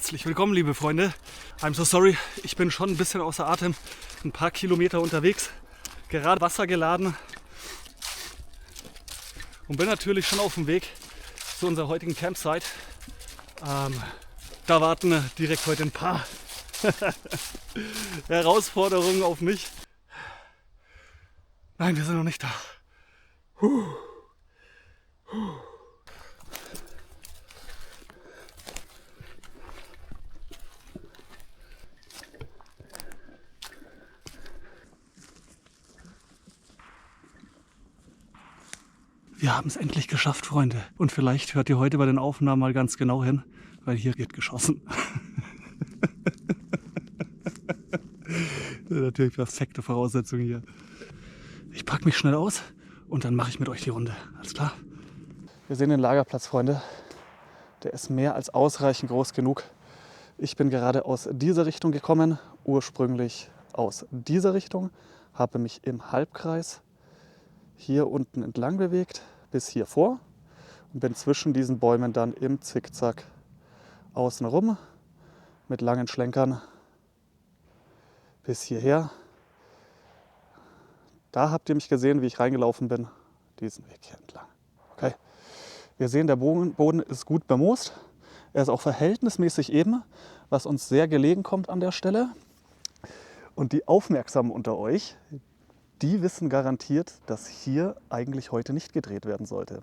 Herzlich willkommen, liebe Freunde. I'm so sorry, ich bin schon ein bisschen außer Atem. Ein paar Kilometer unterwegs, gerade Wasser geladen und bin natürlich schon auf dem Weg zu unserer heutigen Campsite. Da warten direkt heute ein paar Herausforderungen auf mich. Nein, wir sind noch nicht da. Wir haben es endlich geschafft, Freunde. Und vielleicht hört ihr heute bei den Aufnahmen mal ganz genau hin, weil hier wird geschossen. Das ist natürlich perfekte Voraussetzung hier. Ich packe mich schnell aus und dann mache ich mit euch die Runde. Alles klar? Wir sehen den Lagerplatz, Freunde. Der ist mehr als ausreichend groß genug. Ich bin gerade aus dieser Richtung gekommen, ursprünglich aus dieser Richtung, habe mich im Halbkreis hier unten entlang bewegt, bis hier vor und bin zwischen diesen Bäumen dann im Zickzack außen rum mit langen Schlenkern bis hierher. Da habt ihr mich gesehen, wie ich reingelaufen bin, diesen Weg hier entlang. Okay. Wir sehen, der Boden ist gut bemoost. Er ist auch verhältnismäßig eben, was uns sehr gelegen kommt an der Stelle. Und die Aufmerksamen unter euch, die wissen garantiert, dass hier eigentlich heute nicht gedreht werden sollte.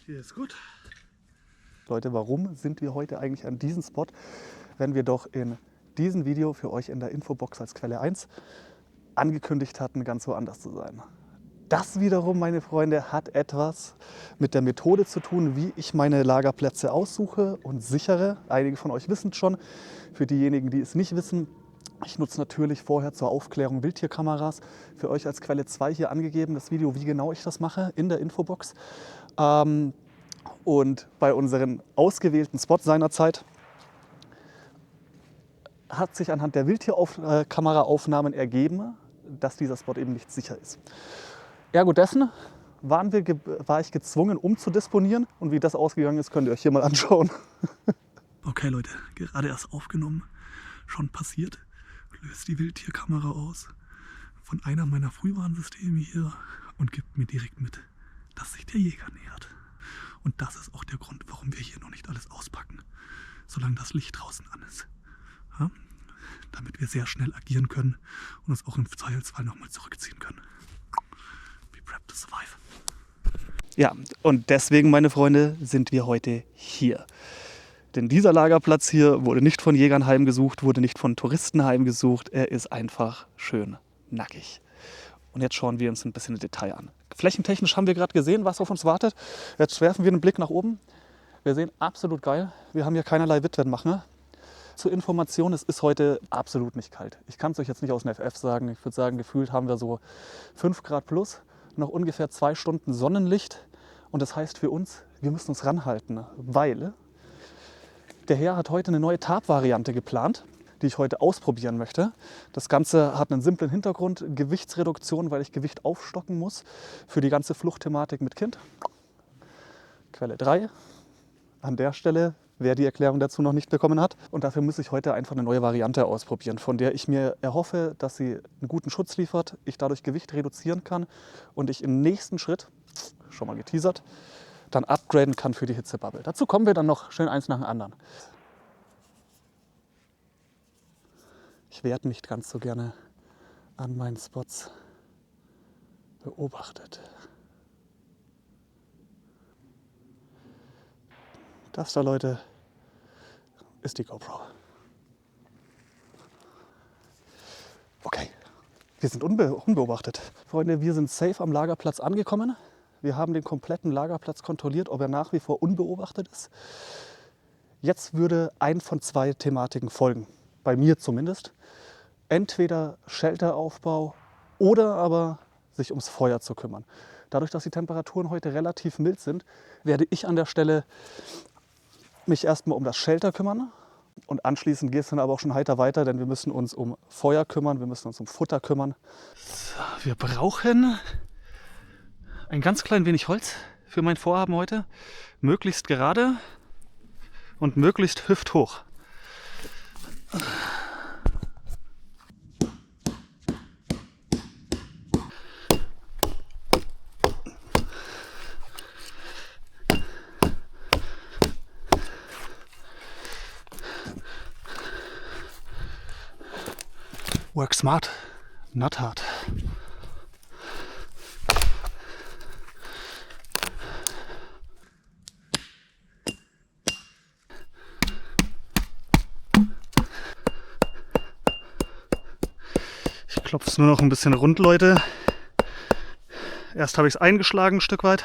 Hier ist gut. Leute, warum sind wir heute eigentlich an diesem Spot, wenn wir doch in diesem Video für euch in der Infobox als Quelle 1 angekündigt hatten, ganz woanders zu sein? Das wiederum, meine Freunde, hat etwas mit der Methode zu tun, wie ich meine Lagerplätze aussuche und sichere. Einige von euch wissen es schon. Für diejenigen, die es nicht wissen, ich nutze natürlich vorher zur Aufklärung Wildtierkameras. Für euch als Quelle 2 hier angegeben, das Video, wie genau ich das mache, in der Infobox. Und bei unseren ausgewählten Spots seinerzeit hat sich anhand der Wildtierkameraaufnahmen ergeben, dass dieser Spot eben nicht sicher ist. Ergo dessen war ich gezwungen, umzudisponieren. Und wie das ausgegangen ist, könnt ihr euch hier mal anschauen. Okay, Leute, gerade erst aufgenommen, schon passiert. Löst die Wildtierkamera aus von einer meiner Frühwarnsysteme hier und gibt mir direkt mit, dass sich der Jäger nähert. Und das ist auch der Grund, warum wir hier noch nicht alles auspacken, solange das Licht draußen an ist. Ja? Damit wir sehr schnell agieren können und uns auch im Zweifelsfall nochmal zurückziehen können. Be prepared to survive. Ja, und deswegen, meine Freunde, sind wir heute hier. Denn dieser Lagerplatz hier wurde nicht von Jägern heimgesucht, wurde nicht von Touristen heimgesucht. Er ist einfach schön nackig. Und jetzt schauen wir uns ein bisschen im Detail an. Flächentechnisch haben wir gerade gesehen, was auf uns wartet. Jetzt werfen wir einen Blick nach oben. Wir sehen absolut geil. Wir haben hier keinerlei Witwenmacher. Zur Information, es ist heute absolut nicht kalt. Ich kann es euch jetzt nicht aus dem FF sagen. Ich würde sagen, gefühlt haben wir so 5 Grad plus, noch ungefähr 2 Stunden Sonnenlicht. Und das heißt für uns, wir müssen uns ranhalten, weil der Herr hat heute eine neue Tarp-Variante geplant, die ich heute ausprobieren möchte. Das Ganze hat einen simplen Hintergrund, Gewichtsreduktion, weil ich Gewicht aufstocken muss für die ganze Fluchtthematik mit Kind. Quelle 3. An der Stelle, wer die Erklärung dazu noch nicht bekommen hat. Und dafür muss ich heute einfach eine neue Variante ausprobieren, von der ich mir erhoffe, dass sie einen guten Schutz liefert, ich dadurch Gewicht reduzieren kann und ich im nächsten Schritt, schon mal geteasert, dann upgraden kann für die Hitzebubble. Dazu kommen wir dann noch schön eins nach dem anderen. Ich werde nicht ganz so gerne an meinen Spots beobachtet. Das da, Leute, ist die GoPro. Okay, wir sind unbeobachtet. Freunde, wir sind safe am Lagerplatz angekommen. Wir haben den kompletten Lagerplatz kontrolliert, ob er nach wie vor unbeobachtet ist. Jetzt würde ein von 2 Thematiken folgen, bei mir zumindest. Entweder Shelteraufbau oder aber sich ums Feuer zu kümmern. Dadurch, dass die Temperaturen heute relativ mild sind, werde ich an der Stelle mich erstmal um das Shelter kümmern. Und anschließend geht es dann aber auch schon heiter weiter, denn wir müssen uns um Feuer kümmern, wir müssen uns um Futter kümmern. So, wir brauchen ein ganz klein wenig Holz für mein Vorhaben heute. Möglichst gerade und möglichst hüfthoch. Work smart, not hard. Ich klopfe es nur noch ein bisschen rund, Leute. Erst habe ich es eingeschlagen ein Stück weit.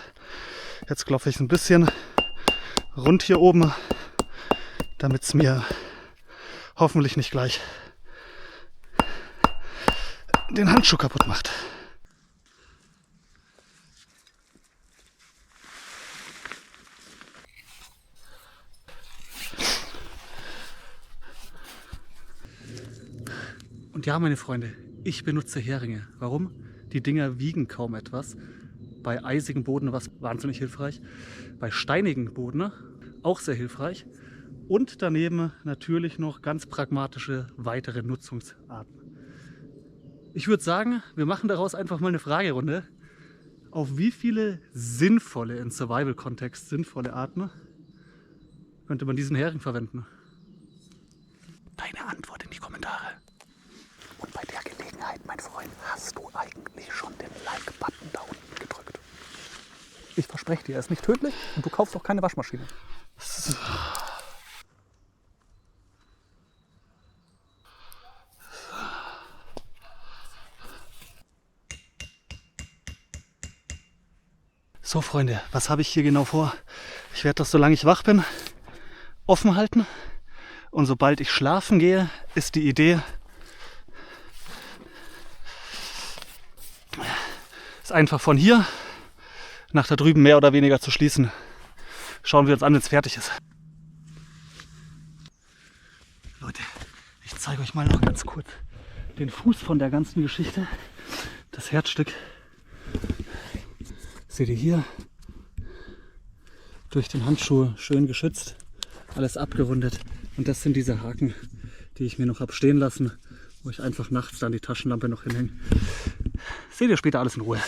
Jetzt klopfe ich es ein bisschen rund hier oben, damit es mir hoffentlich nicht gleich den Handschuh kaputt macht. Und ja, meine Freunde, ich benutze Heringe. Warum? Die Dinger wiegen kaum etwas. Bei eisigem Boden war es wahnsinnig hilfreich. Bei steinigem Boden auch sehr hilfreich. Und daneben natürlich noch ganz pragmatische weitere Nutzungsarten. Ich würde sagen, wir machen daraus einfach mal eine Fragerunde. Auf wie viele sinnvolle, im Survival-Kontext sinnvolle Arten könnte man diesen Hering verwenden? Deine Antwort in die Kommentare. Und bei der Gelegenheit, mein Freund, hast du eigentlich schon den Like-Button da unten gedrückt? Ich verspreche dir, er ist nicht tödlich und du kaufst auch keine Waschmaschine. So Freunde, was habe ich hier genau vor? Ich werde das, solange ich wach bin, offen halten. Und sobald ich schlafen gehe, ist die Idee, ist einfach von hier nach da drüben mehr oder weniger zu schließen. Schauen wir uns an, wenn es fertig ist. Leute, ich zeige euch mal noch ganz kurz den Fuß von der ganzen Geschichte. Das Herzstück. Seht ihr hier, durch den Handschuh schön geschützt, alles abgerundet. Und das sind diese Haken, die ich mir noch habe stehen lassen, wo ich einfach nachts dann die Taschenlampe noch hinhänge. Seht ihr später alles in Ruhe.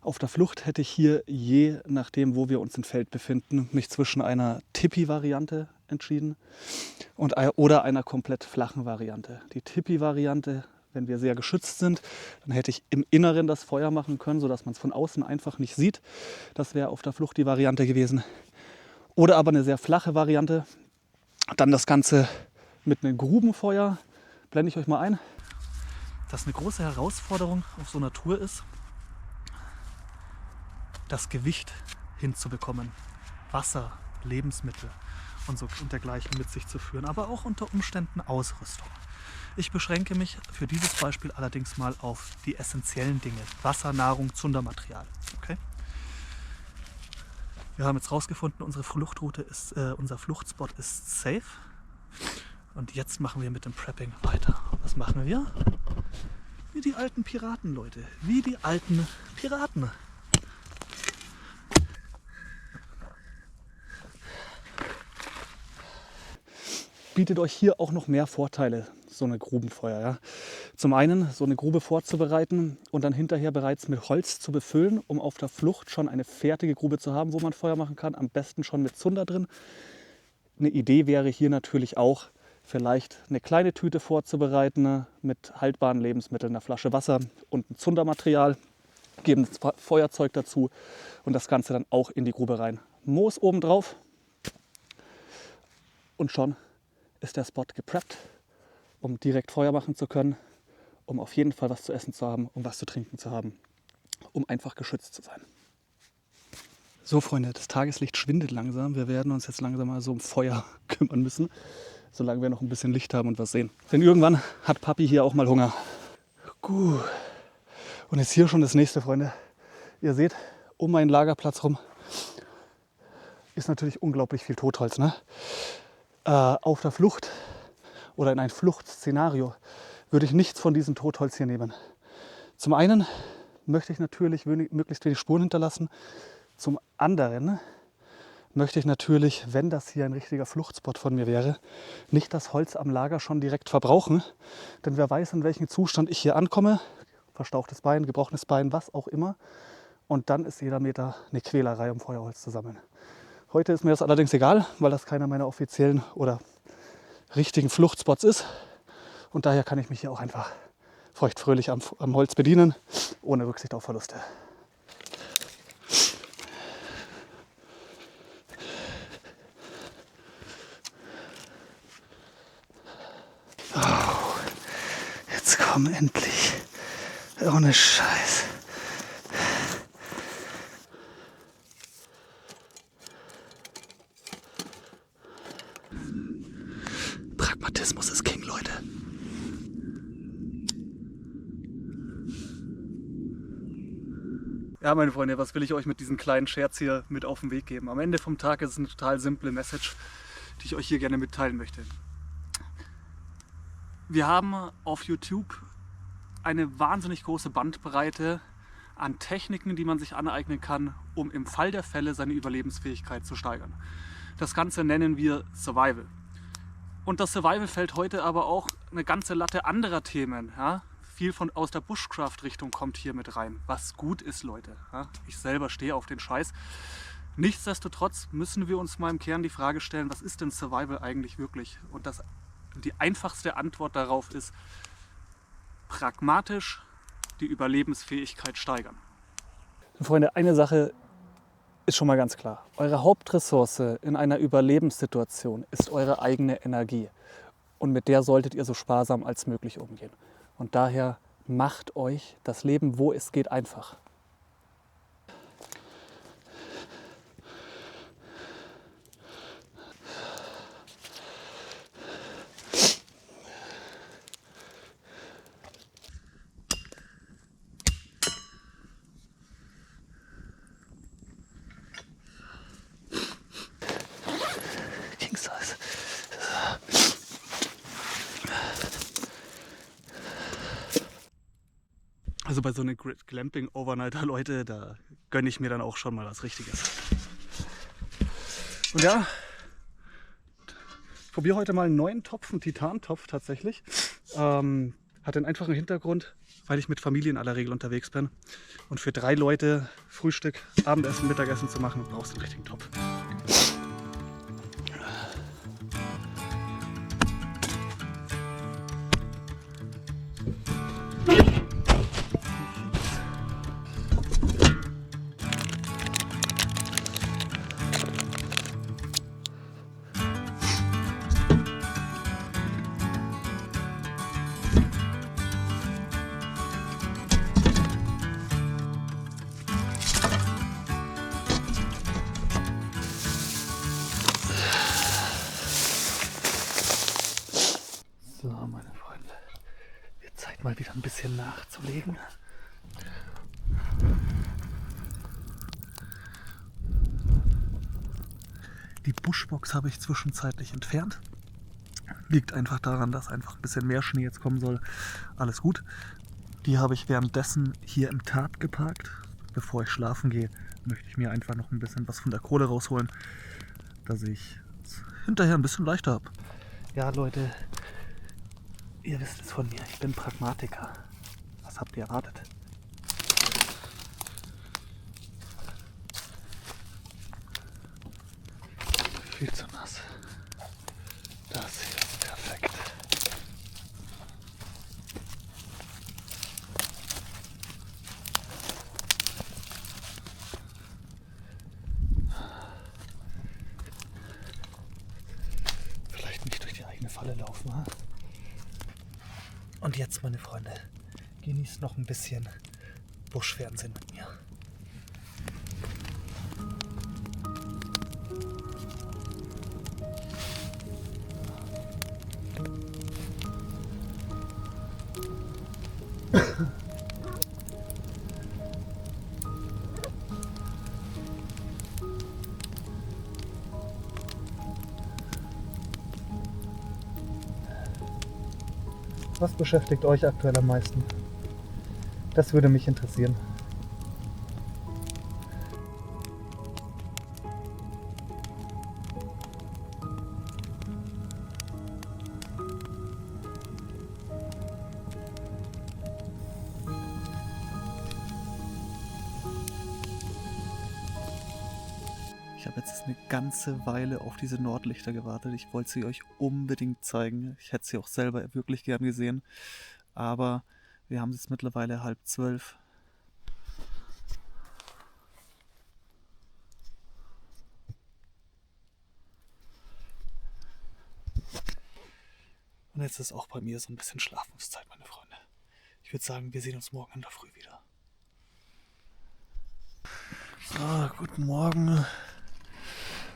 Auf der Flucht hätte ich hier, je nachdem, wo wir uns im Feld befinden, mich zwischen einer Tipi-Variante entschieden oder einer komplett flachen Variante. Die Tipi-Variante, wenn wir sehr geschützt sind, dann hätte ich im Inneren das Feuer machen können, sodass man es von außen einfach nicht sieht. Das wäre auf der Flucht die Variante gewesen. Oder aber eine sehr flache Variante. Dann das Ganze mit einem Grubenfeuer. Blende ich euch mal ein. Das eine große Herausforderung auf so einer Tour ist, das Gewicht hinzubekommen, Wasser, Lebensmittel und dergleichen mit sich zu führen, aber auch unter Umständen Ausrüstung. Ich beschränke mich für dieses Beispiel allerdings mal auf die essentiellen Dinge, Wasser, Nahrung, Zundermaterial. Okay? Wir haben jetzt rausgefunden, unsere Fluchtroute ist, unser Fluchtspot ist safe. Und jetzt machen wir mit dem Prepping weiter. Was machen wir? Wie die alten Piraten, Leute. Wie die alten Piraten. Bietet euch hier auch noch mehr Vorteile, so eine Grubenfeuer. Ja? Zum einen so eine Grube vorzubereiten und dann hinterher bereits mit Holz zu befüllen, um auf der Flucht schon eine fertige Grube zu haben, wo man Feuer machen kann. Am besten schon mit Zunder drin. Eine Idee wäre hier natürlich auch, vielleicht eine kleine Tüte vorzubereiten mit haltbaren Lebensmitteln, einer Flasche Wasser und ein Zundermaterial, geben das Feuerzeug dazu und das Ganze dann auch in die Grube rein. Moos oben drauf und schon ist der Spot gepreppt, um direkt Feuer machen zu können, um auf jeden Fall was zu essen zu haben, um was zu trinken zu haben, um einfach geschützt zu sein. So Freunde, das Tageslicht schwindet langsam. Wir werden uns jetzt langsam mal so um Feuer kümmern müssen, solange wir noch ein bisschen Licht haben und was sehen. Denn irgendwann hat Papi hier auch mal Hunger. Gut. Und jetzt hier schon das nächste, Freunde. Ihr seht, um meinen Lagerplatz rum ist natürlich unglaublich viel Totholz. Ne? Auf der Flucht oder in ein Fluchtszenario würde ich nichts von diesem Totholz hier nehmen. Zum einen möchte ich natürlich möglichst wenig Spuren hinterlassen. Zum anderen möchte ich natürlich, wenn das hier ein richtiger Fluchtspot von mir wäre, nicht das Holz am Lager schon direkt verbrauchen. Denn wer weiß, in welchem Zustand ich hier ankomme. Verstauchtes Bein, gebrochenes Bein, was auch immer. Und dann ist jeder Meter eine Quälerei, um Feuerholz zu sammeln. Heute ist mir das allerdings egal, weil das keiner meiner offiziellen oder richtigen Fluchtspots ist. Und daher kann ich mich hier auch einfach feuchtfröhlich am Holz bedienen, ohne Rücksicht auf Verluste. Oh, jetzt komm endlich. Ohne Scheiß. Pragmatismus ist King, Leute. Ja, meine Freunde, was will ich euch mit diesem kleinen Scherz hier mit auf den Weg geben? Am Ende vom Tag ist es eine total simple Message, die ich euch hier gerne mitteilen möchte. Wir haben auf YouTube eine wahnsinnig große Bandbreite an Techniken, die man sich aneignen kann, um im Fall der Fälle seine Überlebensfähigkeit zu steigern. Das Ganze nennen wir Survival. Und das Survival fällt heute aber auch eine ganze Latte anderer Themen. Ja? Viel aus der Bushcraft-Richtung kommt hier mit rein, was gut ist, Leute. Ja? Ich selber stehe auf den Scheiß. Nichtsdestotrotz müssen wir uns mal im Kern die Frage stellen, was ist denn Survival eigentlich wirklich? Und die einfachste Antwort darauf ist, pragmatisch die Überlebensfähigkeit steigern. Freunde, eine Sache ist schon mal ganz klar. Eure Hauptressource in einer Überlebenssituation ist eure eigene Energie. Und mit der solltet ihr so sparsam als möglich umgehen. Und daher macht euch das Leben, wo es geht, einfach. Also bei so einem Glamping-Overnighter, Leute, da gönne ich mir dann auch schon mal was Richtiges. Und ja, ich probiere heute mal einen neuen Topf, einen Titantopf tatsächlich. Hat den einfachen Hintergrund, weil ich mit Familie in aller Regel unterwegs bin. Und für 3 Leute Frühstück, Abendessen, Mittagessen zu machen, brauchst du einen richtigen Topf. So, meine Freunde, wird Zeit mal wieder ein bisschen nachzulegen. Die Buschbox habe ich zwischenzeitlich entfernt. Liegt einfach daran, dass einfach ein bisschen mehr Schnee jetzt kommen soll. Alles gut. Die habe ich währenddessen hier im Tarp geparkt. Bevor ich schlafen gehe, möchte ich mir einfach noch ein bisschen was von der Kohle rausholen, dass ich es hinterher ein bisschen leichter habe. Ja, Leute. Ihr wisst es von mir, ich bin Pragmatiker. Was habt ihr erwartet? Viel zu nass. Das hier ist perfekt. Und jetzt, meine Freunde, genießt noch ein bisschen Buschfernsehen mit mir. Was beschäftigt euch aktuell am meisten? Das würde mich interessieren. Ich habe jetzt eine ganze Weile auf diese Nordlichter gewartet. Ich wollte sie euch unbedingt zeigen. Ich hätte sie auch selber wirklich gern gesehen. Aber wir haben es mittlerweile 11:30. Und jetzt ist auch bei mir so ein bisschen Schlafenszeit, meine Freunde. Ich würde sagen, wir sehen uns morgen in der Früh wieder. So, guten Morgen,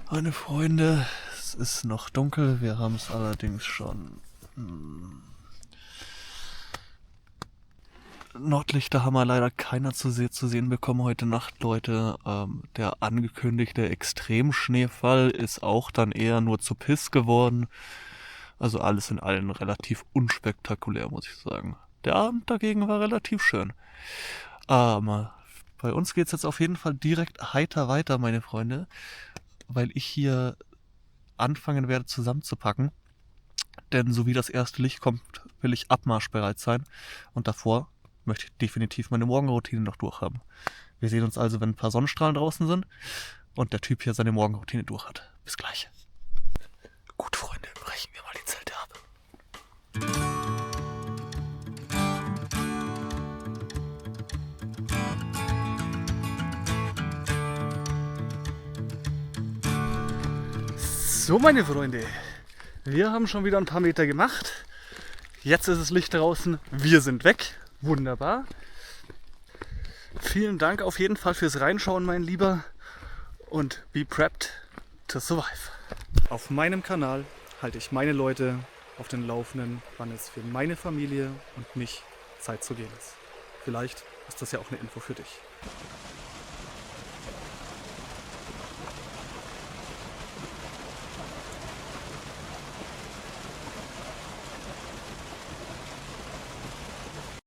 meine Freunde. Es ist noch dunkel, wir haben es allerdings schon. Nordlichter haben wir leider keiner zu sehen bekommen heute Nacht, Leute. Der angekündigte Extremschneefall ist auch dann eher nur zu Piss geworden. Also alles in allem relativ unspektakulär, muss ich sagen. Der Abend dagegen war relativ schön. Bei uns geht es jetzt auf jeden Fall direkt heiter weiter, meine Freunde, weil ich hier anfangen werde zusammenzupacken. Denn so wie das erste Licht kommt, will ich abmarschbereit sein. Und davor möchte ich definitiv meine Morgenroutine noch durchhaben. Wir sehen uns also, wenn ein paar Sonnenstrahlen draußen sind und der Typ hier seine Morgenroutine durch hat. Bis gleich. Gut, Freunde, brechen wir mal die Zelte ab. So, meine Freunde, wir haben schon wieder ein paar Meter gemacht. Jetzt ist das Licht draußen, wir sind weg. Wunderbar. Vielen Dank auf jeden Fall fürs Reinschauen, mein Lieber. Und be prepped to survive. Auf meinem Kanal halte ich meine Leute auf den Laufenden, wann es für meine Familie und mich Zeit zu gehen ist. Vielleicht ist das ja auch eine Info für dich.